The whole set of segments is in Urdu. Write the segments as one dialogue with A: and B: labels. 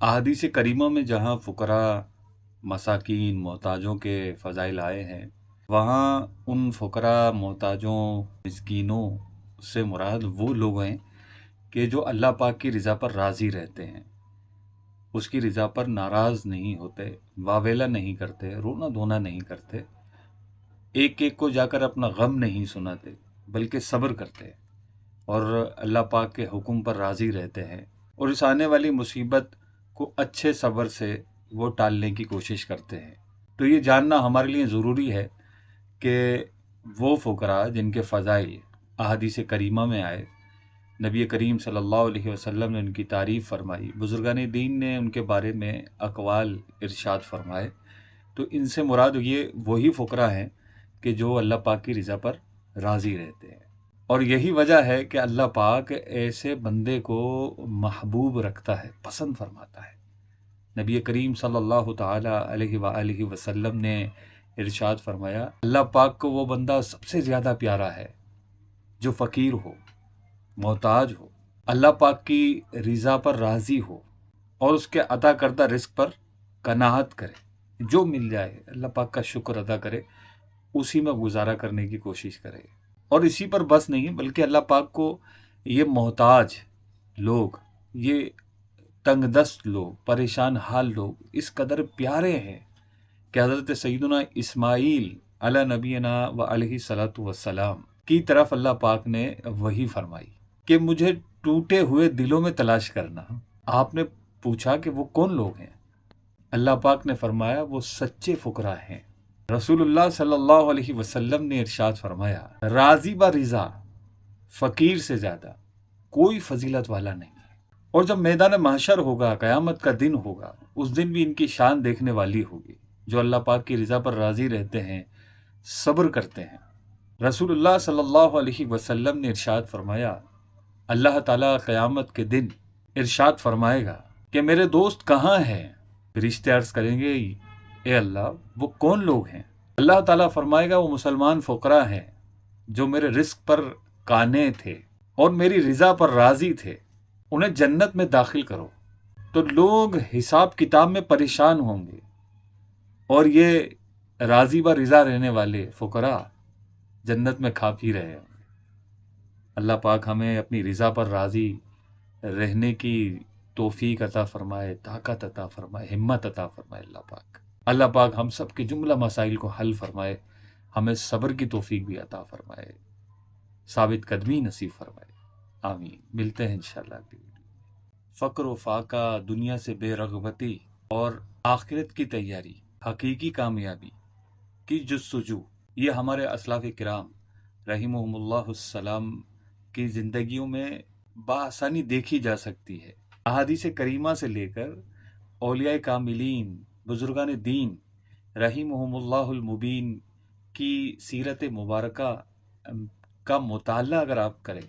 A: احادیث کریمہ میں جہاں فقراء، مساکین، محتاجوں کے فضائل آئے ہیں، وہاں ان فقراء، محتاجوں، مسکینوں سے مراد وہ لوگ ہیں کہ جو اللہ پاک کی رضا پر راضی رہتے ہیں، اس کی رضا پر ناراض نہیں ہوتے، واویلا نہیں کرتے، رونا دھونا نہیں کرتے، ایک ایک کو جا کر اپنا غم نہیں سناتے، بلکہ صبر کرتے اور اللہ پاک کے حکم پر راضی رہتے ہیں، اور اس آنے والی مصیبت کو اچھے صبر سے وہ ٹالنے کی کوشش کرتے ہیں۔ تو یہ جاننا ہمارے لیے ضروری ہے کہ وہ فقراء جن کے فضائل احادیث کریمہ میں آئے، نبی کریم صلی اللہ علیہ وسلم نے ان کی تعریف فرمائی، بزرگان دین نے ان کے بارے میں اقوال ارشاد فرمائے، تو ان سے مراد یہ وہی فقراء ہیں کہ جو اللہ پاک کی رضا پر راضی رہتے ہیں۔ اور یہی وجہ ہے کہ اللہ پاک ایسے بندے کو محبوب رکھتا ہے، پسند فرماتا ہے۔ نبی کریم صلی اللہ تعالی علیہ وآلہ وسلم نے ارشاد فرمایا، اللہ پاک کو وہ بندہ سب سے زیادہ پیارا ہے جو فقیر ہو، محتاج ہو، اللہ پاک کی رضا پر راضی ہو اور اس کے عطا کردہ رزق پر قناعت کرے، جو مل جائے اللہ پاک کا شکر ادا کرے، اسی میں گزارا کرنے کی کوشش کرے، اور اسی پر بس نہیں بلکہ اللہ پاک کو یہ محتاج لوگ، یہ تنگ دست لوگ، پریشان حال لوگ اس قدر پیارے ہیں کہ حضرت سیدنا اسماعیل علی نبینا و علیہ صلاۃ والسلام کی طرف اللہ پاک نے وہی فرمائی کہ مجھے ٹوٹے ہوئے دلوں میں تلاش کرنا۔ آپ نے پوچھا کہ وہ کون لوگ ہیں؟ اللہ پاک نے فرمایا وہ سچے فقراء ہیں۔ رسول اللہ صلی اللہ علیہ وسلم نے ارشاد فرمایا، راضی با رضا فقیر سے زیادہ کوئی فضیلت والا نہیں ہے۔ اور جب میدان محشر ہوگا، قیامت کا دن ہوگا، اس دن بھی ان کی شان دیکھنے والی ہوگی، جو اللہ پاک کی رضا پر راضی رہتے ہیں، صبر کرتے ہیں۔ رسول اللہ صلی اللہ علیہ وسلم نے ارشاد فرمایا، اللہ تعالیٰ قیامت کے دن ارشاد فرمائے گا کہ میرے دوست کہاں ہیں؟ فرشتے عرض کریں گے، اے اللہ وہ کون لوگ ہیں؟ اللہ تعالیٰ فرمائے گا وہ مسلمان فقراء ہیں جو میرے رزق پر قانع تھے اور میری رضا پر راضی تھے، انہیں جنت میں داخل کرو۔ تو لوگ حساب کتاب میں پریشان ہوں گے، اور یہ راضی با رضا رہنے والے فقراء جنت میں کھا پی رہے ہوں گے۔ اللہ پاک ہمیں اپنی رضا پر راضی رہنے کی توفیق عطا فرمائے، طاقت عطا فرمائے، ہمت عطا فرمائے۔ اللہ پاک ہم سب کے جملہ مسائل کو حل فرمائے، ہمیں صبر کی توفیق بھی عطا فرمائے، ثابت قدمی نصیب فرمائے، آمین۔ ملتے ہیں انشاءاللہ اگلی ویڈیو میں۔ فقر و فاقہ، دنیا سے بے رغبتی اور آخرت کی تیاری، حقیقی کامیابی کی جستجو، یہ ہمارے اسلاف کرام رحمہم اللہ السلام کی زندگیوں میں بآسانی دیکھی جا سکتی ہے۔ احادیث کریمہ سے لے کر اولیاء کاملین، بزرگان دین رحمہم اللہ المبین کی سیرت مبارکہ کا مطالعہ اگر آپ کریں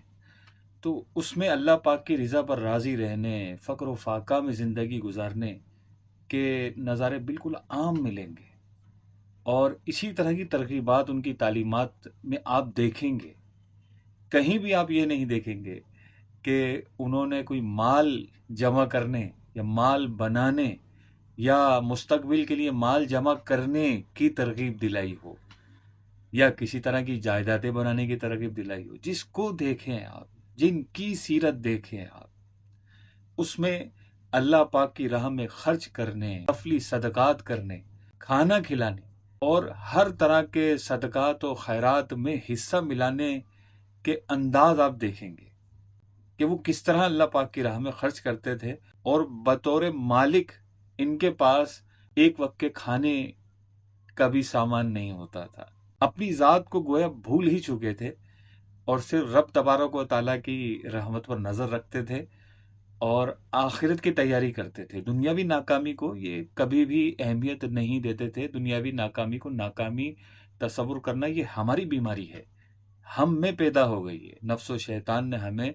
A: تو اس میں اللہ پاک کی رضا پر راضی رہنے، فقر و فاقہ میں زندگی گزارنے کے نظارے بالکل عام ملیں گے، اور اسی طرح کی ترغیبات ان کی تعلیمات میں آپ دیکھیں گے۔ کہیں بھی آپ یہ نہیں دیکھیں گے کہ انہوں نے کوئی مال جمع کرنے یا مال بنانے یا مستقبل کے لیے مال جمع کرنے کی ترغیب دلائی ہو، یا کسی طرح کی جائیدادیں بنانے کی ترغیب دلائی ہو۔ جس کو دیکھیں آپ، جن کی سیرت دیکھیں آپ، اس میں اللہ پاک کی راہ میں خرچ کرنے، نفلی صدقات کرنے، کھانا کھلانے اور ہر طرح کے صدقات و خیرات میں حصہ ملانے کے انداز آپ دیکھیں گے کہ وہ کس طرح اللہ پاک کی راہ میں خرچ کرتے تھے، اور بطور مالک ان کے پاس ایک وقت کے کھانے کا بھی سامان نہیں ہوتا تھا، اپنی ذات کو گویا بھول ہی چکے تھے، اور صرف رب تبارک و تعالیٰ کی رحمت پر نظر رکھتے تھے اور آخرت کی تیاری کرتے تھے۔ دنیاوی ناکامی کو یہ کبھی بھی اہمیت نہیں دیتے تھے۔ دنیاوی ناکامی کو ناکامی تصور کرنا یہ ہماری بیماری ہے، ہم میں پیدا ہو گئی ہے۔ نفس و شیطان نے ہمیں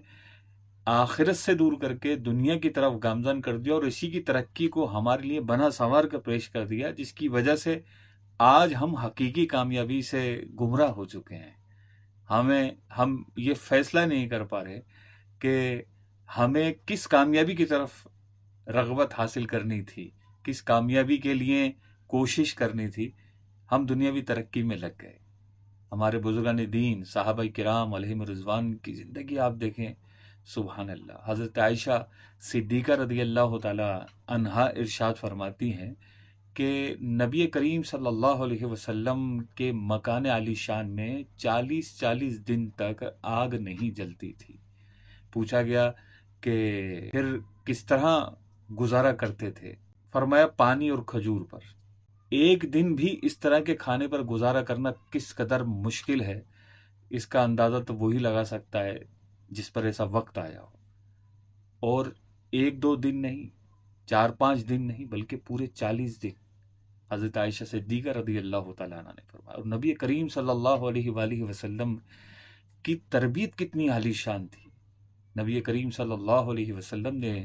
A: آخرت سے دور کر کے دنیا کی طرف گامزن کر دیا، اور اسی کی ترقی کو ہمارے لیے بنا سنوار کر پیش کر دیا، جس کی وجہ سے آج ہم حقیقی کامیابی سے گمراہ ہو چکے ہیں۔ ہم یہ فیصلہ نہیں کر پا رہے کہ ہمیں کس کامیابی کی طرف رغبت حاصل کرنی تھی، کس کامیابی کے لیے کوشش کرنی تھی، ہم دنیاوی ترقی میں لگ گئے۔ ہمارے بزرگان دین صحابہ کرام علیہم رضوان کی زندگی آپ دیکھیں، سبحان اللہ۔ حضرت عائشہ صدیقہ رضی اللہ تعالی عنہا ارشاد فرماتی ہیں کہ نبی کریم صلی اللہ علیہ وسلم کے مکان عالی شان میں 40 دن تک آگ نہیں جلتی تھی۔ پوچھا گیا کہ پھر کس طرح گزارا کرتے تھے؟ فرمایا پانی اور کھجور پر۔ ایک دن بھی اس طرح کے کھانے پر گزارا کرنا کس قدر مشکل ہے، اس کا اندازہ تو وہی لگا سکتا ہے جس پر ایسا وقت آیا ہو۔ اور 1-2 دن نہیں، 4-5 دن نہیں، بلکہ پورے 40 دن حضرت عائشہ صدیقہ رضی اللہ تعالیٰ عنہ نے فرمایا۔ اور نبی کریم صلی اللہ علیہ وآلہ وسلم کی تربیت کتنی عالی شان تھی۔ نبی کریم صلی اللہ علیہ وسلم نے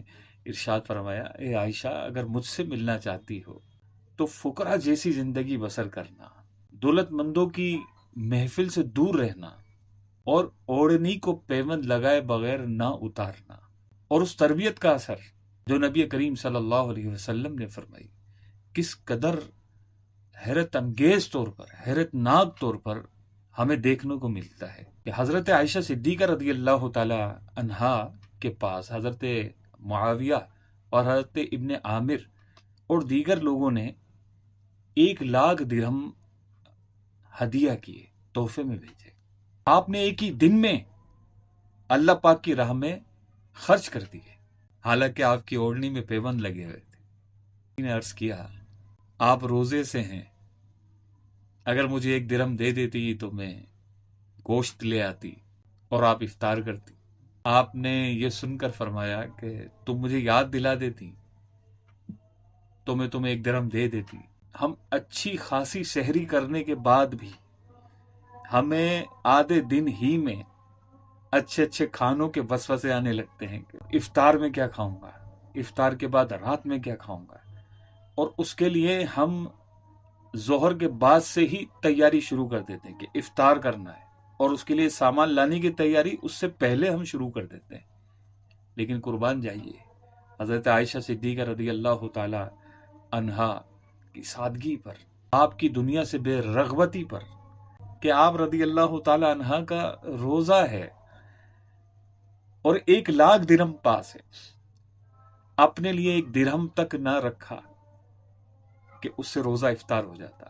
A: ارشاد فرمایا، اے عائشہ اگر مجھ سے ملنا چاہتی ہو تو فقراء جیسی زندگی بسر کرنا، دولت مندوں کی محفل سے دور رہنا، اور اوڑھنی کو پیوند لگائے بغیر نہ اتارنا۔ اور اس تربیت کا اثر جو نبی کریم صلی اللہ علیہ وسلم نے فرمائی، کس قدر حیرت انگیز طور پر، حیرت ناک طور پر ہمیں دیکھنے کو ملتا ہے کہ حضرت عائشہ صدیقہ رضی اللہ تعالی عنہا کے پاس حضرت معاویہ اور حضرت ابن عامر اور دیگر لوگوں نے 1,00,000 درہم ہدیہ کیے، تحفے میں بھیجے۔ آپ نے ایک ہی دن میں اللہ پاک کی راہ میں خرچ کر دیے، حالانکہ آپ کی اوڑھنی میں پیوند لگے ہوئے تھے۔ میں نے عرض کیا آپ روزے سے ہیں، اگر مجھے 1 درہم دے دیتی تو میں گوشت لے آتی اور آپ افطار کرتی۔ آپ نے یہ سن کر فرمایا کہ تم مجھے یاد دلا دیتی تو میں تمہیں 1 درہم دے دیتی۔ ہم اچھی خاصی سحری کرنے کے بعد بھی ہمیں آدھے دن ہی میں اچھے اچھے کھانوں کے وسوسے آنے لگتے ہیں کہ افطار میں کیا کھاؤں گا، افطار کے بعد رات میں کیا کھاؤں گا، اور اس کے لیے ہم ظہر کے بعد سے ہی تیاری شروع کر دیتے ہیں کہ افطار کرنا ہے، اور اس کے لیے سامان لانے کی تیاری اس سے پہلے ہم شروع کر دیتے ہیں۔ لیکن قربان جائیے حضرت عائشہ صدیقہ رضی اللہ تعالی عنہا کی سادگی پر، آپ کی دنیا سے بے رغبتی پر، کہ آپ رضی اللہ تعالی عنہا کا روزہ ہے اور 1,00,000 درہم پاس ہے، اپنے لیے 1 درہم تک نہ رکھا کہ اس سے روزہ افطار ہو جاتا۔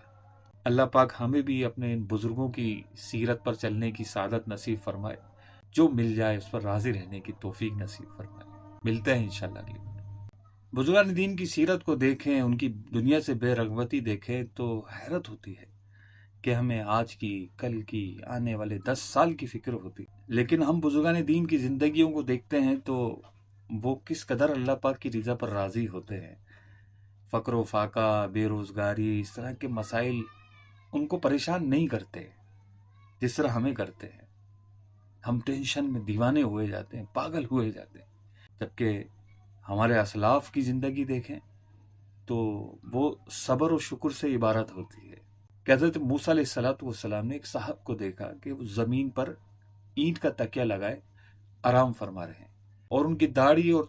A: اللہ پاک ہمیں بھی اپنے ان بزرگوں کی سیرت پر چلنے کی سعادت نصیب فرمائے، جو مل جائے اس پر راضی رہنے کی توفیق نصیب فرمائے۔ ملتے ہیں انشاءاللہ اگلی بار۔ بزرگان دین کی سیرت کو دیکھیں، ان کی دنیا سے بے رغبتی دیکھیں تو حیرت ہوتی ہے کہ ہمیں آج کی، کل کی، آنے والے 10 سال کی فکر ہوتی، لیکن ہم بزرگان دین کی زندگیوں کو دیکھتے ہیں تو وہ کس قدر اللہ پاک کی رضا پر راضی ہوتے ہیں۔ فقر و فاقہ، بے روزگاری، اس طرح کے مسائل ان کو پریشان نہیں کرتے جس طرح ہمیں کرتے ہیں۔ ہم ٹینشن میں دیوانے ہوئے جاتے ہیں، پاگل ہوئے جاتے ہیں، جبکہ ہمارے اسلاف کی زندگی دیکھیں تو وہ صبر و شکر سے عبارت ہوتی ہے۔ کہ حضرت موسیٰ علیہ السلام نے ایک صاحب کو دیکھا کہ وہ زمین پر اینٹ کا تکیہ لگائے آرام فرما رہے ہیں، اور ان کی داڑھی اور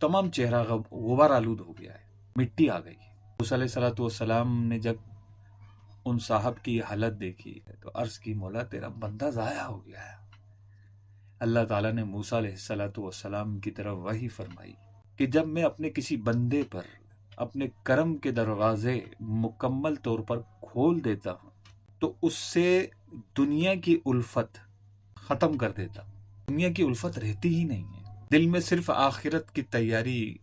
A: تمام چہرہ غبار آلود ہو گیا ہے، مٹی آ گئی۔ موسیٰ علیہ السلام نے جب ان صاحب کی حالت دیکھی تو عرض کی، مولا تیرا بندہ ضائع ہو گیا ہے۔ اللہ تعالیٰ نے موسیٰ علیہ السلام کی طرف وحی فرمائی کہ جب میں اپنے کسی بندے پر اپنے کرم کے دروازے مکمل طور پر کھول دیتا ہوں تو اس سے دنیا کی الفت ختم کر دیتا ہوں۔ دنیا کی الفت رہتی ہی نہیں ہے، دل میں صرف آخرت کی تیاری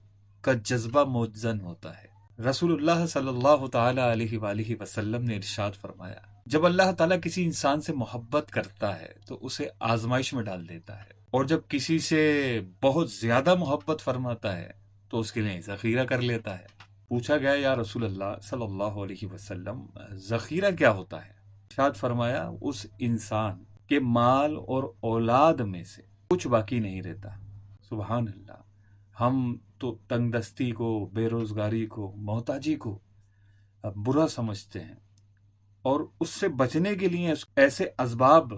A: کا جذبہ موجزن ہوتا ہے۔ رسول اللہ صلی اللہ تعالی علیہ وآلہ وسلم نے ارشاد فرمایا، جب اللہ تعالیٰ کسی انسان سے محبت کرتا ہے تو اسے آزمائش میں ڈال دیتا ہے، اور جب کسی سے بہت زیادہ محبت فرماتا ہے تو اس کے لیے ذخیرہ کر لیتا ہے۔ پوچھا گیا یا رسول اللہ صلی اللہ علیہ وسلم ذخیرہ کیا ہوتا ہے؟ ارشاد فرمایا، اس انسان کے مال اور اولاد میں سے کچھ باقی نہیں رہتا۔ سبحان اللہ۔ ہم تو تنگ دستی کو، بے روزگاری کو، محتاجی کو برا سمجھتے ہیں، اور اس سے بچنے کے لیے ایسے اسباب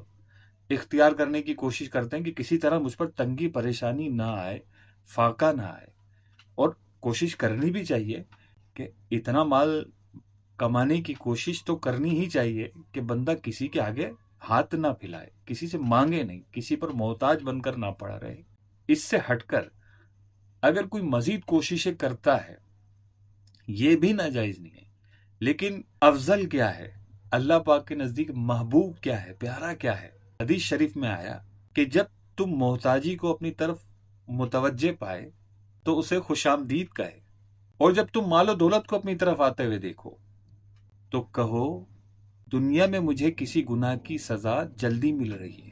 A: اختیار کرنے کی کوشش کرتے ہیں کہ کسی طرح مجھ پر تنگی پریشانی نہ آئے، فاقہ نہ آئے، اور کوشش کرنی بھی چاہیے کہ اتنا مال کمانے کی کوشش تو کرنی ہی چاہیے کہ بندہ کسی کے آگے ہاتھ نہ پھیلائے، کسی سے مانگے نہیں، کسی پر محتاج بن کر نہ پڑا رہے۔ اس سے ہٹ کر اگر کوئی مزید کوششیں کرتا ہے یہ بھی ناجائز نہیں ہے، لیکن افضل کیا ہے، اللہ پاک کے نزدیک محبوب کیا ہے، پیارا کیا ہے؟ حدیث شریف میں آیا کہ جب تم محتاجی کو اپنی طرف متوجہ پائے تو اسے خوش آمدید کہے، اور جب تم مال و دولت کو اپنی طرف آتے ہوئے دیکھو تو کہو دنیا میں مجھے کسی گناہ کی سزا جلدی مل رہی ہے۔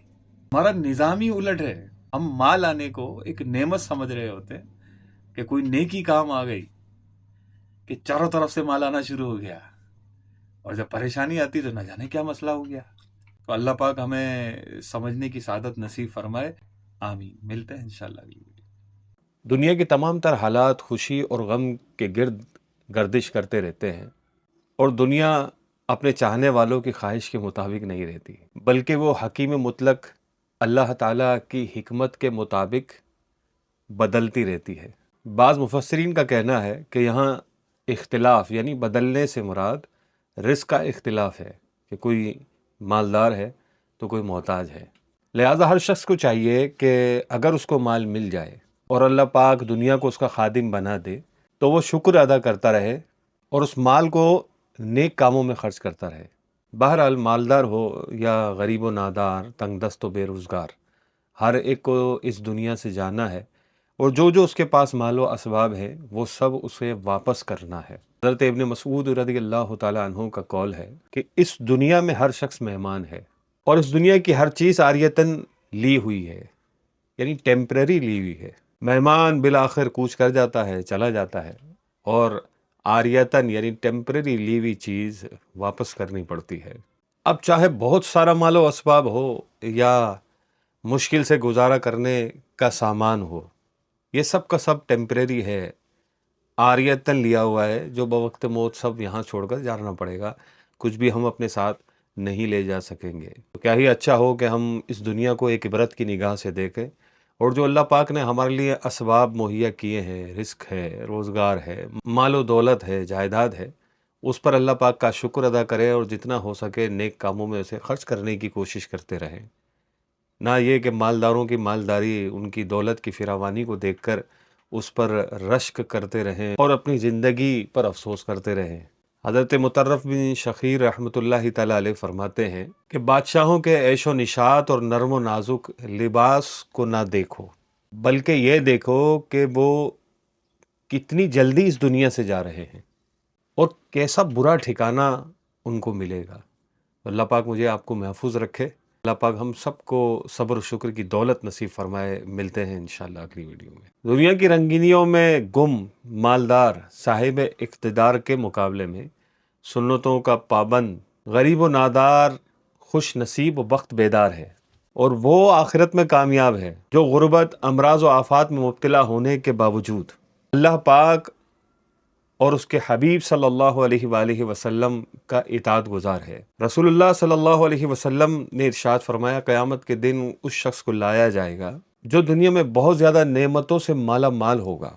A: ہمارا نظام ہی الٹ ہے، ہم مال آنے کو ایک نعمت سمجھ رہے ہوتے کہ کوئی نیکی کام آ گئی کہ چاروں طرف سے مال آنا شروع ہو گیا، اور جب پریشانی آتی تو نہ جانے کیا مسئلہ ہو گیا۔ تو اللہ پاک ہمیں سمجھنے کی سعادت نصیب فرمائے، آمین۔ ملتے ہیں انشاءاللہ اگلی ویڈیو۔
B: دنیا کے تمام تر حالات خوشی اور غم کے گرد گردش کرتے رہتے ہیں، اور دنیا اپنے چاہنے والوں کی خواہش کے مطابق نہیں رہتی، بلکہ وہ حکیم مطلق اللہ تعالیٰ کی حکمت کے مطابق بدلتی رہتی ہے۔ بعض مفسرین کا کہنا ہے کہ یہاں اختلاف یعنی بدلنے سے مراد رزق کا اختلاف ہے، کہ کوئی مالدار ہے تو کوئی محتاج ہے۔ لہٰذا ہر شخص کو چاہیے کہ اگر اس کو مال مل جائے اور اللہ پاک دنیا کو اس کا خادم بنا دے تو وہ شکر ادا کرتا رہے اور اس مال کو نیک کاموں میں خرچ کرتا رہے۔ بہرحال مالدار ہو یا غریب و نادار، تنگ دست و بے روزگار، ہر ایک کو اس دنیا سے جانا ہے، اور جو اس کے پاس مال و اسباب ہے وہ سب اسے واپس کرنا ہے۔ حضرت ابن مسعود رضی اللہ تعالیٰ عنہ کا قول ہے کہ اس دنیا میں ہر شخص مہمان ہے، اور اس دنیا کی ہر چیز عاریتاً لی ہوئی ہے، یعنی ٹیمپرری لی ہوئی ہے۔ مہمان بالآخر کوچ کر جاتا ہے، چلا جاتا ہے، اور عاریتاً یعنی ٹیمپرری لی ہوئی چیز واپس کرنی پڑتی ہے۔ اب چاہے بہت سارا مال و اسباب ہو یا مشکل سے گزارا کرنے کا سامان ہو، یہ سب کا سب ٹیمپریری ہے، عاریتاً لیا ہوا ہے، جو بوقت موت سب یہاں چھوڑ کر جانا پڑے گا، کچھ بھی ہم اپنے ساتھ نہیں لے جا سکیں گے۔ تو کیا ہی اچھا ہو کہ ہم اس دنیا کو ایک عبرت کی نگاہ سے دیکھیں، اور جو اللہ پاک نے ہمارے لیے اسباب مہیا کیے ہیں، رزق ہے، روزگار ہے، مال و دولت ہے، جائیداد ہے، اس پر اللہ پاک کا شکر ادا کرے، اور جتنا ہو سکے نیک کاموں میں اسے خرچ کرنے کی کوشش کرتے رہیں۔ نہ یہ کہ مالداروں کی مالداری، ان کی دولت کی فراوانی کو دیکھ کر اس پر رشک کرتے رہیں اور اپنی زندگی پر افسوس کرتے رہیں۔ حضرت مطرف بن شخیر رحمۃ اللہ تعالیٰ علیہ فرماتے ہیں کہ بادشاہوں کے عیش و نشاط اور نرم و نازک لباس کو نہ دیکھو، بلکہ یہ دیکھو کہ وہ کتنی جلدی اس دنیا سے جا رہے ہیں اور کیسا برا ٹھکانہ ان کو ملے گا۔ اللہ پاک مجھے آپ کو محفوظ رکھے، اللہ پاک ہم سب کو صبر و شکر کی دولت نصیب فرمائے۔ ملتے ہیں انشاءاللہ اگلی ویڈیو میں۔ دنیا کی رنگینیوں میں گم مالدار صاحب اقتدار کے مقابلے میں سنتوں کا پابند غریب و نادار خوش نصیب و بخت بیدار ہے، اور وہ آخرت میں کامیاب ہے جو غربت، امراض و آفات میں مبتلا ہونے کے باوجود اللہ پاک اور اس کے حبیب صلی اللہ علیہ وآلہ وسلم کا اطاعت گزار ہے۔ رسول اللہ صلی اللہ علیہ وسلم نے ارشاد فرمایا، قیامت کے دن اس شخص کو لایا جائے گا جو دنیا میں بہت زیادہ نعمتوں سے مالا مال ہوگا،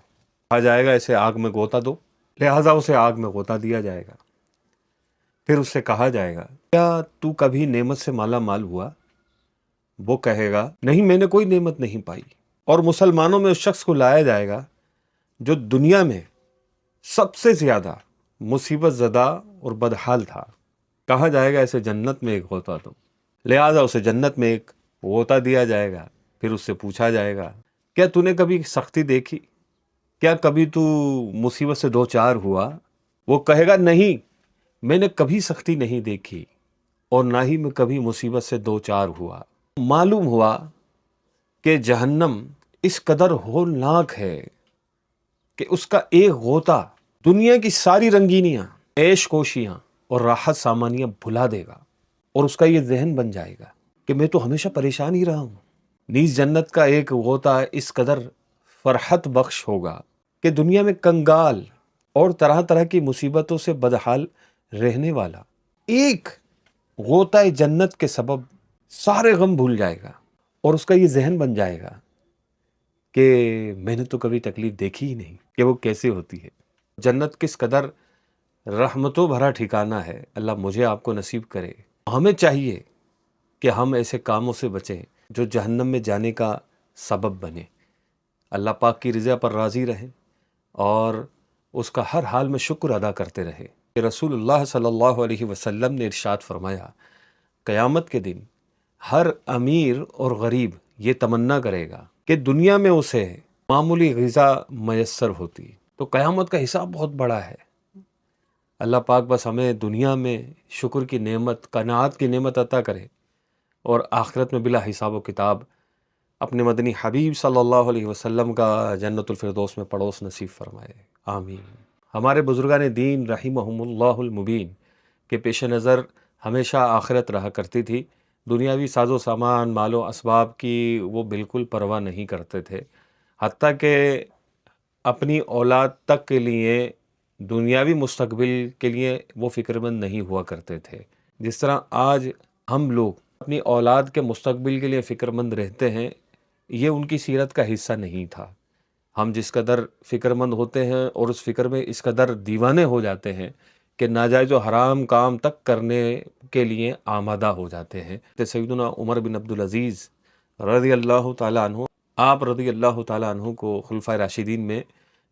B: کہا جائے گا اسے آگ میں غوطہ دو، لہٰذا اسے آگ میں غوطہ دیا جائے گا۔ پھر اس سے کہا جائے گا، کیا تو کبھی نعمت سے مالا مال ہوا؟ وہ کہے گا، نہیں، میں نے کوئی نعمت نہیں پائی۔ اور مسلمانوں میں اس شخص کو لایا جائے گا جو دنیا میں سب سے زیادہ مصیبت زدہ اور بدحال تھا، کہا جائے گا اسے جنت میں ایک غوطہ دو، لہٰذا اسے جنت میں ایک غوطہ دیا جائے گا۔ پھر اس سے پوچھا جائے گا، کیا تو نے کبھی سختی دیکھی؟ کیا کبھی تو مصیبت سے دو چار ہوا؟ وہ کہے گا، نہیں، میں نے کبھی سختی نہیں دیکھی اور نہ ہی میں کبھی مصیبت سے دو چار ہوا۔ معلوم ہوا کہ جہنم اس قدر ہولناک ہے کہ اس کا ایک غوطہ دنیا کی ساری رنگینیاں، عیش کوشیاں اور راحت سامانیاں بھلا دے گا، اور اس کا یہ ذہن بن جائے گا کہ میں تو ہمیشہ پریشان ہی رہا ہوں۔ نیز جنت کا ایک غوطہ اس قدر فرحت بخش ہوگا کہ دنیا میں کنگال اور طرح طرح کی مصیبتوں سے بدحال رہنے والا ایک غوطہ جنت کے سبب سارے غم بھول جائے گا، اور اس کا یہ ذہن بن جائے گا کہ میں نے تو کبھی تکلیف دیکھی ہی نہیں کہ وہ کیسے ہوتی ہے۔ جنت کس قدر رحمتوں بھرا ٹھکانہ ہے، اللہ مجھے آپ کو نصیب کرے۔ ہمیں چاہیے کہ ہم ایسے کاموں سے بچیں جو جہنم میں جانے کا سبب بنے، اللہ پاک کی رضا پر راضی رہیں اور اس کا ہر حال میں شکر ادا کرتے رہے۔ رسول اللہ صلی اللہ علیہ وسلم نے ارشاد فرمایا، قیامت کے دن ہر امیر اور غریب یہ تمنا کرے گا کہ دنیا میں اسے معمولی غذا میسر ہوتی، تو قیامت کا حساب بہت بڑا ہے۔ اللہ پاک بس ہمیں دنیا میں شکر کی نعمت، قناعت کی نعمت عطا کرے اور آخرت میں بلا حساب و کتاب اپنے مدنی حبیب صلی اللہ علیہ وسلم کا جنت الفردوس میں پڑوس نصیب فرمائے، آمین۔ ہمارے بزرگان دین رحمہم اللہ المبین کے پیش نظر ہمیشہ آخرت رہا کرتی تھی، دنیاوی ساز و سامان، مال و اسباب کی وہ بالکل پرواہ نہیں کرتے تھے، حتیٰ کہ اپنی اولاد تک کے لیے دنیاوی مستقبل کے لیے وہ فکر مند نہیں ہوا کرتے تھے۔ جس طرح آج ہم لوگ اپنی اولاد کے مستقبل کے لیے فکر مند رہتے ہیں، یہ ان کی سیرت کا حصہ نہیں تھا۔ ہم جس قدر فکر مند ہوتے ہیں اور اس فکر میں اس قدر دیوانے ہو جاتے ہیں کہ ناجائز و حرام کام تک کرنے کے لیے آمادہ ہو جاتے ہیں۔ سیدنا عمر بن عبدالعزیز رضی اللہ تعالیٰ عنہ، آپ رضی اللہ تعالیٰ عنہ کو خلفائے راشدین میں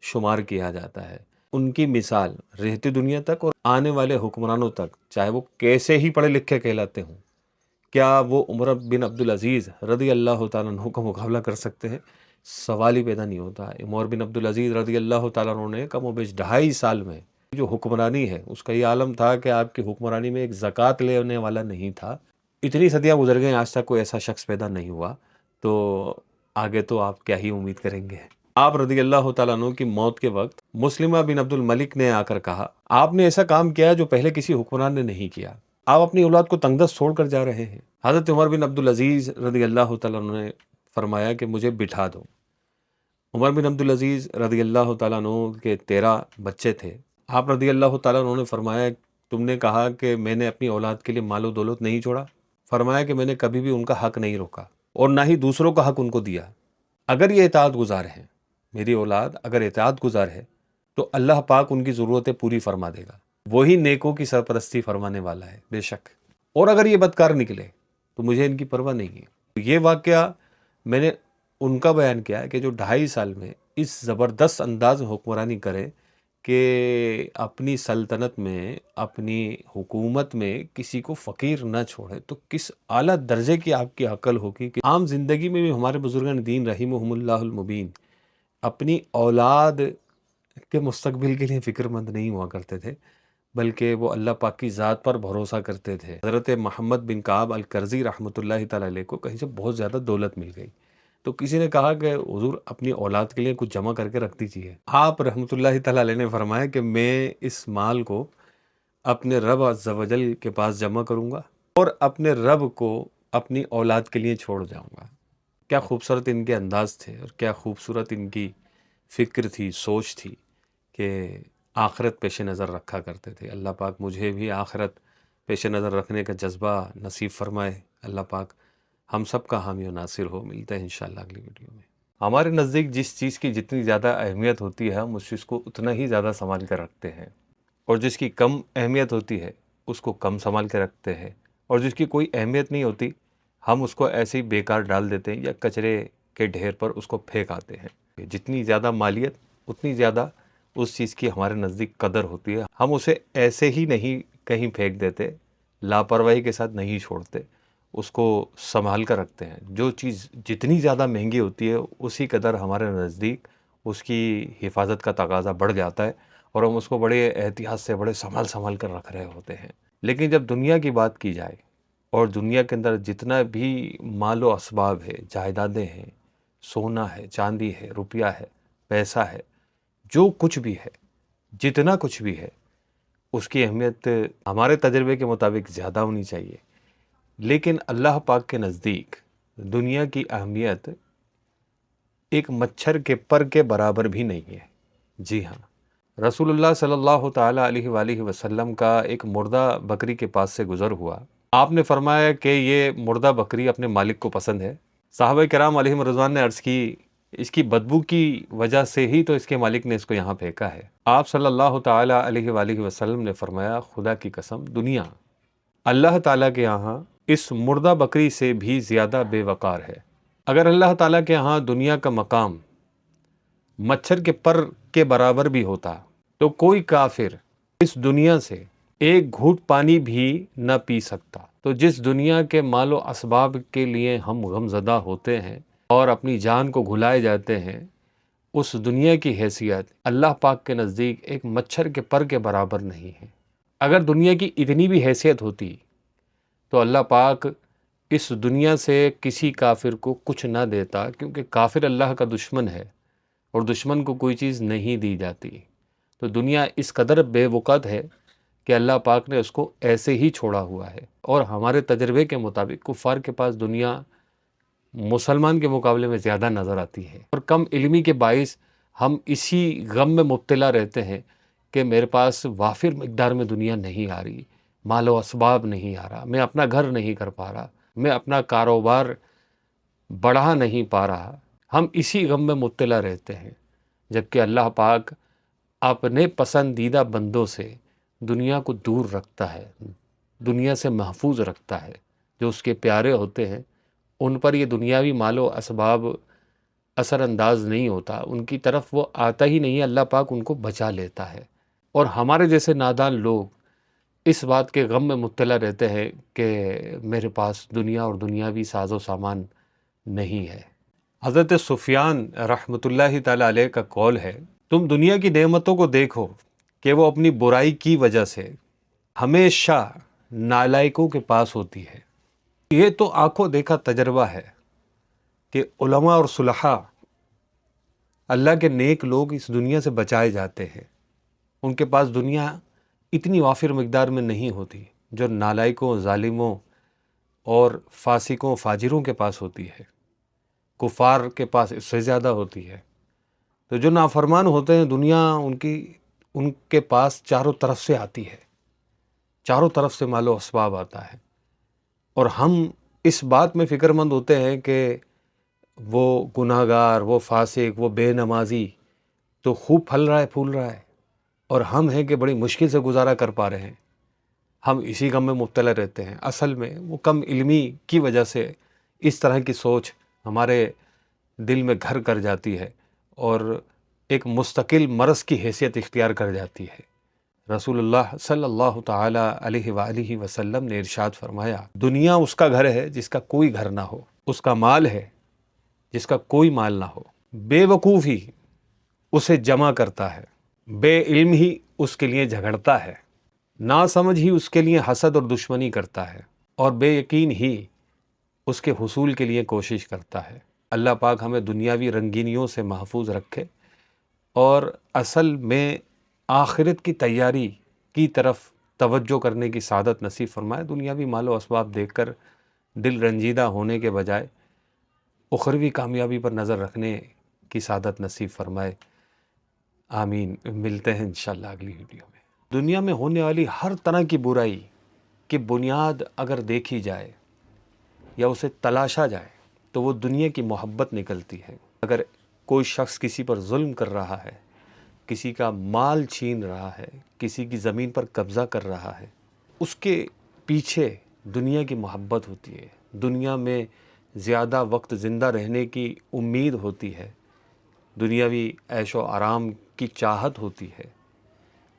B: شمار کیا جاتا ہے۔ ان کی مثال رہتی دنیا تک اور آنے والے حکمرانوں تک، چاہے وہ کیسے ہی پڑھے لکھے کہلاتے ہوں، کیا وہ عمر بن عبدالعزیز رضی اللہ تعالیٰ عنہ کا مقابلہ کر سکتے ہیں؟ سوال ہی پیدا نہیں ہوتا۔ عمر بن عبدالعزیز رضی اللہ تعالیٰ عنہ نے کم و بیش 2.5 سال میں جو حکمرانی ہے اس کا یہ عالم تھا کہ آپ کی حکمرانی میں ایک زکوٰۃ لینے والا نہیں تھا۔ اتنی صدیاں گزر گئیں، آج تک کوئی ایسا شخص پیدا نہیں ہوا، تو آگے تو آپ کیا ہی امید کریں گے۔ آپ رضی اللہ تعالیٰ عنہ کی موت کے وقت مسلمہ بن عبد الملک نے آ کر کہا، آپ نے ایسا کام کیا جو پہلے کسی حکمران نے نہیں کیا، آپ اپنی اولاد کو تنگ دست چھوڑ کر جا رہے ہیں۔ حضرت عمر بن عبدالعزیز رضی اللہ تعالیٰ عنہ نے فرمایا کہ مجھے بٹھا دو۔ عمر بن عبدالعزیز رضی اللہ تعالیٰ عنہ کے 13 بچے تھے۔ آپ رضی اللہ تعالیٰ عنہ نے فرمایا، تم نے کہا کہ میں نے اپنی اولاد کے لیے مال و دولت نہیں چھوڑا؟ فرمایا کہ میں نے کبھی بھی ان کا حق نہیں روکا اور نہ ہی دوسروں کا حق ان کو دیا۔ اگر یہ اطاعت گزار ہیں، میری اولاد اگر اطاعت گزار ہے تو اللہ پاک ان کی ضرورتیں پوری فرما دے گا، وہی نیکوں کی سرپرستی فرمانے والا ہے بے شک۔ اور اگر یہ بدکار نکلے تو مجھے ان کی پرواہ نہیں ہے۔ یہ واقعہ میں نے ان کا بیان کیا ہے کہ جو 2.5 سال میں اس زبردست انداز میں حکمرانی کرے کہ اپنی سلطنت میں، اپنی حکومت میں کسی کو فقیر نہ چھوڑے، تو کس اعلیٰ درجے کی آپ کی عقل ہوگی کہ عام زندگی میں بھی ہمارے بزرگان دین رحمہم اللہ المبین اپنی اولاد کے مستقبل کے لیے فکر مند نہیں ہوا کرتے تھے، بلکہ وہ اللہ پاک کی ذات پر بھروسہ کرتے تھے۔ حضرت محمد بن کعب القرظی رحمۃ اللہ تعالیٰ علیہ کو کہیں سے بہت زیادہ دولت مل گئی، تو کسی نے کہا کہ حضور اپنی اولاد کے لیے کچھ جمع کر کے رکھ دیجیے۔ آپ رحمۃ اللہ تعالیٰ علیہ نے فرمایا کہ میں اس مال کو اپنے رب عز و جل کے پاس جمع کروں گا اور اپنے رب کو اپنی اولاد کے لیے چھوڑ جاؤں گا۔ کیا خوبصورت ان کے انداز تھے اور کیا خوبصورت ان کی فکر تھی، سوچ تھی کہ آخرت پیش نظر رکھا کرتے تھے۔ اللہ پاک مجھے بھی آخرت پیش نظر رکھنے کا جذبہ نصیب فرمائے۔ اللہ پاک ہم سب کا حامی و ناصر ہو۔ ملتے ہیں انشاءاللہ اگلی ویڈیو میں۔ ہمارے نزدیک جس چیز کی جتنی زیادہ اہمیت ہوتی ہے ہم اس چیز کو اتنا ہی زیادہ سنبھال کر رکھتے ہیں، اور جس کی کم اہمیت ہوتی ہے اس کو کم سنبھال کے رکھتے ہیں، اور جس کی کوئی اہمیت نہیں ہوتی ہم اس کو ایسے ہی بیکار ڈال دیتے ہیں یا کچرے کے ڈھیر پر اس کو پھینک آتے ہیں۔ جتنی زیادہ مالیت اتنی زیادہ اس چیز کی ہمارے نزدیک قدر ہوتی ہے، ہم اسے ایسے ہی نہیں کہیں پھینک دیتے، لاپرواہی کے ساتھ نہیں چھوڑتے، اس کو سنبھال کر رکھتے ہیں۔ جو چیز جتنی زیادہ مہنگی ہوتی ہے اسی قدر ہمارے نزدیک اس کی حفاظت کا تقاضا بڑھ جاتا ہے، اور ہم اس کو بڑے احتیاط سے بڑے سنبھال کر رکھ رہے ہوتے ہیں۔ لیکن جب دنیا کی بات کی جائے اور دنیا کے اندر جتنا بھی مال و اسباب ہے، جائیدادیں ہیں، سونا ہے، چاندی ہے، روپیہ ہے، پیسہ ہے، جو کچھ بھی ہے، جتنا کچھ بھی ہے، اس کی اہمیت ہمارے تجربے کے مطابق زیادہ ہونی چاہیے، لیکن اللہ پاک کے نزدیک دنیا کی اہمیت ایک مچھر کے پر کے برابر بھی نہیں ہے۔ جی ہاں، رسول اللہ صلی اللہ تعالیٰ علیہ وآلہ وسلم کا ایک مردہ بکری کے پاس سے گزر ہوا۔ آپ نے فرمایا کہ یہ مردہ بکری اپنے مالک کو پسند ہے۔ صحابہ کرام علیہم رضوان نے عرض کی اس کی بدبو کی وجہ سے ہی تو اس کے مالک نے اس کو یہاں پھینکا ہے۔ آپ صلی اللہ تعالیٰ علیہ وآلہ وسلم نے فرمایا، خدا کی قسم دنیا اللہ تعالیٰ کے یہاں اس مردہ بکری سے بھی زیادہ بے وقار ہے۔ اگر اللہ تعالیٰ کے یہاں دنیا کا مقام مچھر کے پر کے برابر بھی ہوتا تو کوئی کافر اس دنیا سے ایک گھونٹ پانی بھی نہ پی سکتا۔ تو جس دنیا کے مال و اسباب کے لیے ہم غمزدہ ہوتے ہیں اور اپنی جان کو گھلائے جاتے ہیں، اس دنیا کی حیثیت اللہ پاک کے نزدیک ایک مچھر کے پر کے برابر نہیں ہے۔ اگر دنیا کی اتنی بھی حیثیت ہوتی تو اللہ پاک اس دنیا سے کسی کافر کو کچھ نہ دیتا، کیونکہ کافر اللہ کا دشمن ہے اور دشمن کو کوئی چیز نہیں دی جاتی۔ تو دنیا اس قدر بے وقت ہے کہ اللہ پاک نے اس کو ایسے ہی چھوڑا ہوا ہے، اور ہمارے تجربے کے مطابق کفار کے پاس دنیا مسلمان کے مقابلے میں زیادہ نظر آتی ہے، اور کم علمی کے باعث ہم اسی غم میں مبتلا رہتے ہیں کہ میرے پاس وافر مقدار میں دنیا نہیں آ رہی، مال و اسباب نہیں آ رہا، میں اپنا گھر نہیں کر پا رہا، میں اپنا کاروبار بڑھا نہیں پا رہا۔ ہم اسی غم میں مبتلا رہتے ہیں، جبکہ اللہ پاک اپنے پسندیدہ بندوں سے دنیا کو دور رکھتا ہے، دنیا سے محفوظ رکھتا ہے۔ جو اس کے پیارے ہوتے ہیں ان پر یہ دنیاوی مال و اسباب اثر انداز نہیں ہوتا، ان کی طرف وہ آتا ہی نہیں، اللہ پاک ان کو بچا لیتا ہے۔ اور ہمارے جیسے نادان لوگ اس بات کے غم میں مبتلا رہتے ہیں کہ میرے پاس دنیا اور دنیاوی ساز و سامان نہیں ہے۔ حضرت سفیان رحمۃ اللہ تعالیٰ علیہ کا قول ہے، تم دنیا کی نعمتوں کو دیکھو کہ وہ اپنی برائی کی وجہ سے ہمیشہ نالائقوں کے پاس ہوتی ہے۔ یہ تو آنکھوں دیکھا تجربہ ہے کہ علماء اور صلحاء اللہ کے نیک لوگ اس دنیا سے بچائے جاتے ہیں، ان کے پاس دنیا اتنی وافر مقدار میں نہیں ہوتی جو نالائقوں، ظالموں اور فاسقوں، فاجروں کے پاس ہوتی ہے۔ کفار کے پاس اس سے زیادہ ہوتی ہے۔ تو جو نافرمان ہوتے ہیں دنیا ان کے پاس چاروں طرف سے آتی ہے، چاروں طرف سے مال و اسباب آتا ہے، اور ہم اس بات میں فکر مند ہوتے ہیں کہ وہ گناہ گار، وہ فاسق، وہ بے نمازی تو خوب پھل رہا ہے، پھول رہا ہے، اور ہم ہیں کہ بڑی مشکل سے گزارا کر پا رہے ہیں۔ ہم اسی غم میں مبتلا رہتے ہیں۔ اصل میں وہ کم علمی کی وجہ سے اس طرح کی سوچ ہمارے دل میں گھر کر جاتی ہے اور ایک مستقل مرض کی حیثیت اختیار کر جاتی ہے۔ رسول اللہ صلی اللہ تعالیٰ علیہ وآلہ وسلم نے ارشاد فرمایا، دنیا اس کا گھر ہے جس کا کوئی گھر نہ ہو، اس کا مال ہے جس کا کوئی مال نہ ہو، بے وقوف ہی اسے جمع کرتا ہے، بے علم ہی اس کے لیے جھگڑتا ہے، ناسمجھ ہی اس کے لیے حسد اور دشمنی کرتا ہے، اور بے یقین ہی اس کے حصول کے لیے کوشش کرتا ہے۔ اللہ پاک ہمیں دنیاوی رنگینیوں سے محفوظ رکھے اور اصل میں آخرت کی تیاری کی طرف توجہ کرنے کی سعادت نصیب فرمائے۔ دنیاوی مال و اسباب دیکھ کر دل رنجیدہ ہونے کے بجائے اخروی کامیابی پر نظر رکھنے کی سعادت نصیب فرمائے۔ آمین۔ ملتے ہیں انشاءاللہ اگلی ویڈیو میں۔ دنیا میں ہونے والی ہر طرح کی برائی کی بنیاد اگر دیکھی جائے یا اسے تلاشا جائے تو وہ دنیا کی محبت نکلتی ہے۔ اگر کوئی شخص کسی پر ظلم کر رہا ہے، کسی کا مال چھین رہا ہے، کسی کی زمین پر قبضہ کر رہا ہے، اس کے پیچھے دنیا کی محبت ہوتی ہے، دنیا میں زیادہ وقت زندہ رہنے کی امید ہوتی ہے، دنیاوی عیش و آرام کی چاہت ہوتی ہے،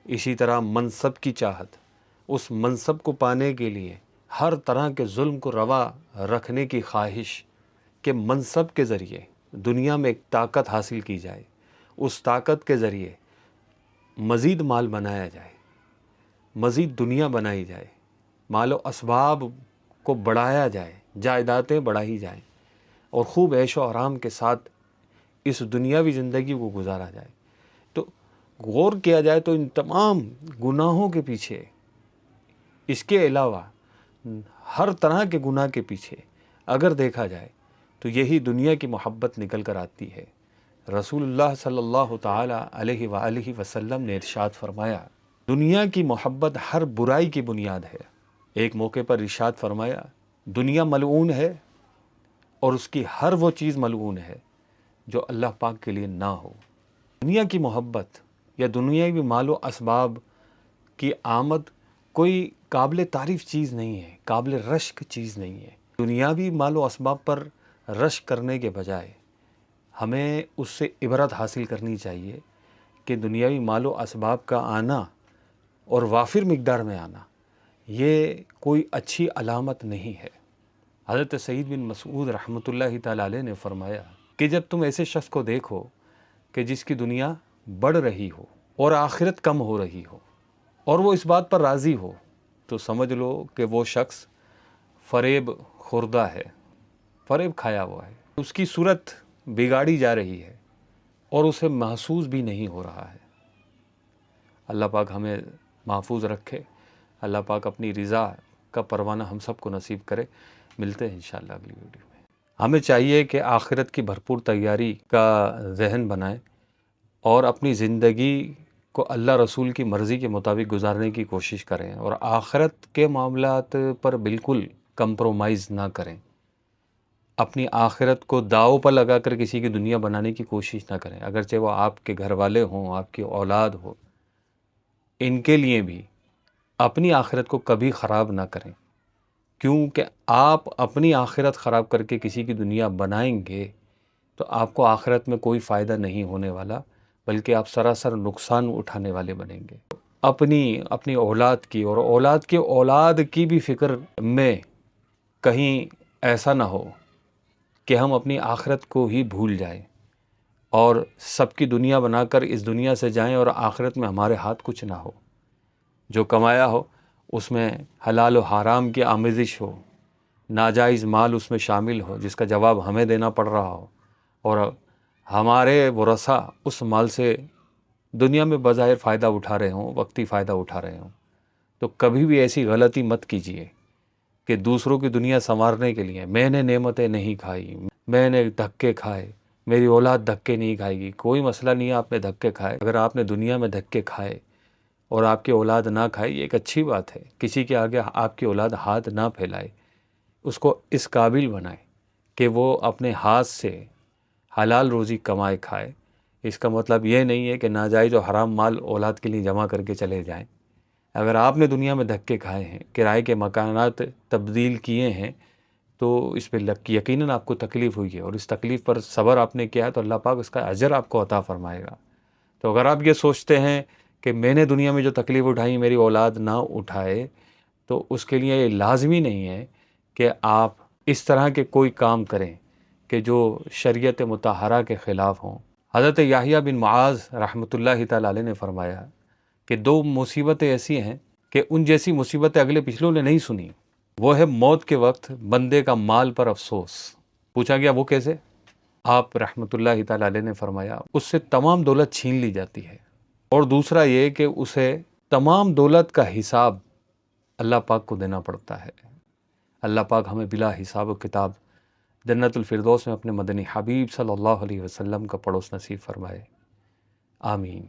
B: اسی طرح منصب کی چاہت، اس منصب کو پانے کے لیے ہر طرح کے ظلم کو روا رکھنے کی خواہش کہ منصب کے ذریعے دنیا میں ایک طاقت حاصل کی جائے، اس طاقت کے ذریعے مزید مال بنایا جائے، مزید دنیا بنائی جائے، مال و اسباب کو بڑھایا جائے، جائیدادیں بڑھائی جائیں، اور خوب عیش و آرام کے ساتھ اس دنیاوی زندگی کو گزارا جائے۔ تو غور کیا جائے تو ان تمام گناہوں کے پیچھے، اس کے علاوہ ہر طرح کے گناہ کے پیچھے اگر دیکھا جائے تو یہی دنیا کی محبت نکل کر آتی ہے۔ رسول اللہ صلی اللہ تعالیٰ علیہ وآلہ وسلم نے ارشاد فرمایا، دنیا کی محبت ہر برائی کی بنیاد ہے۔ ایک موقع پر ارشاد فرمایا، دنیا ملعون ہے اور اس کی ہر وہ چیز ملعون ہے جو اللہ پاک کے لیے نہ ہو۔ دنیا کی محبت یا دنیاوی مال و اسباب کی آمد کوئی قابل تعریف چیز نہیں ہے، قابل رشک چیز نہیں ہے۔ دنیاوی مال و اسباب پر رشک کرنے کے بجائے ہمیں اس سے عبرت حاصل کرنی چاہیے کہ دنیاوی مال و اسباب کا آنا اور وافر مقدار میں آنا یہ کوئی اچھی علامت نہیں ہے۔ حضرت سعید بن مسعود رحمۃ اللہ تعالیٰ علیہ نے فرمایا کہ جب تم ایسے شخص کو دیکھو کہ جس کی دنیا بڑھ رہی ہو اور آخرت کم ہو رہی ہو اور وہ اس بات پر راضی ہو، تو سمجھ لو کہ وہ شخص فریب خوردہ ہے، فریب کھایا ہوا ہے، اس کی صورت بگاڑی جا رہی ہے اور اسے محسوس بھی نہیں ہو رہا ہے۔ اللہ پاک ہمیں محفوظ رکھے، اللہ پاک اپنی رضا کا پروانہ ہم سب کو نصیب کرے۔ ملتے ہیں انشاءاللہ اگلی ویڈیو میں۔ ہمیں چاہیے کہ آخرت کی بھرپور تیاری کا ذہن بنائیں اور اپنی زندگی کو اللہ رسول کی مرضی کے مطابق گزارنے کی کوشش کریں اور آخرت کے معاملات پر بالکل کمپرومائز نہ کریں۔ اپنی آخرت کو داؤ پر لگا کر کسی کی دنیا بنانے کی کوشش نہ کریں، اگرچہ وہ آپ کے گھر والے ہوں، آپ کی اولاد ہو، ان کے لیے بھی اپنی آخرت کو کبھی خراب نہ کریں، کیونکہ آپ اپنی آخرت خراب کر کے کسی کی دنیا بنائیں گے تو آپ کو آخرت میں کوئی فائدہ نہیں ہونے والا، بلکہ آپ سراسر نقصان اٹھانے والے بنیں گے۔ اپنی اولاد کی اور اولاد کی بھی فکر میں کہیں ایسا نہ ہو کہ ہم اپنی آخرت کو ہی بھول جائیں اور سب کی دنیا بنا کر اس دنیا سے جائیں اور آخرت میں ہمارے ہاتھ کچھ نہ ہو۔ جو کمایا ہو اس میں حلال و حرام کی آمیزش ہو، ناجائز مال اس میں شامل ہو جس کا جواب ہمیں دینا پڑ رہا ہو، اور ہمارے ورثہ اس مال سے دنیا میں بظاہر فائدہ اٹھا رہے ہوں، وقتی فائدہ اٹھا رہے ہوں، تو کبھی بھی ایسی غلطی مت کیجیے کہ دوسروں کی دنیا سنوارنے کے لیے میں نے نعمتیں نہیں کھائی، میں نے دھکے کھائے، میری اولاد دھکے نہیں کھائے گی۔ کوئی مسئلہ نہیں ہے آپ نے دھکے کھائے، اگر آپ نے دنیا میں دھکے کھائے اور آپ کی اولاد نہ کھائے یہ ایک اچھی بات ہے۔ کسی کے آگے آپ کی اولاد ہاتھ نہ پھیلائے، اس کو اس قابل بنائے کہ وہ اپنے ہاتھ سے حلال روزی کمائے کھائے۔ اس کا مطلب یہ نہیں ہے کہ ناجائز و حرام مال اولاد کے لیے جمع کر کے چلے جائیں۔ اگر آپ نے دنیا میں دھکے کھائے ہیں، کرائے کے مکانات تبدیل کیے ہیں، تو اس پہ یقیناً آپ کو تکلیف ہوئی ہے اور اس تکلیف پر صبر آپ نے کیا ہے تو اللہ پاک اس کا اجر آپ کو عطا فرمائے گا۔ تو اگر آپ یہ سوچتے ہیں کہ میں نے دنیا میں جو تکلیف اٹھائی میری اولاد نہ اٹھائے، تو اس کے لیے لازمی نہیں ہے کہ آپ اس طرح کے کوئی کام کریں کہ جو شریعت مطہرہ کے خلاف ہوں۔ حضرت یحییٰ بن معاذ رحمۃ اللہ تعالیٰ علیہ نے فرمایا کہ دو مصیبتیں ایسی ہیں کہ ان جیسی مصیبتیں اگلے پچھلوں نے نہیں سنی۔ وہ ہے موت کے وقت بندے کا مال پر افسوس۔ پوچھا گیا وہ کیسے؟ آپ رحمۃ اللہ تعالیٰ علیہ نے فرمایا اس سے تمام دولت چھین لی جاتی ہے، اور دوسرا یہ کہ اسے تمام دولت کا حساب اللہ پاک کو دینا پڑتا ہے۔ اللہ پاک ہمیں بلا حساب و کتاب جنت الفردوس میں اپنے مدنی حبیب صلی اللہ علیہ وسلم کا پڑوس نصیب فرمائے، آمین۔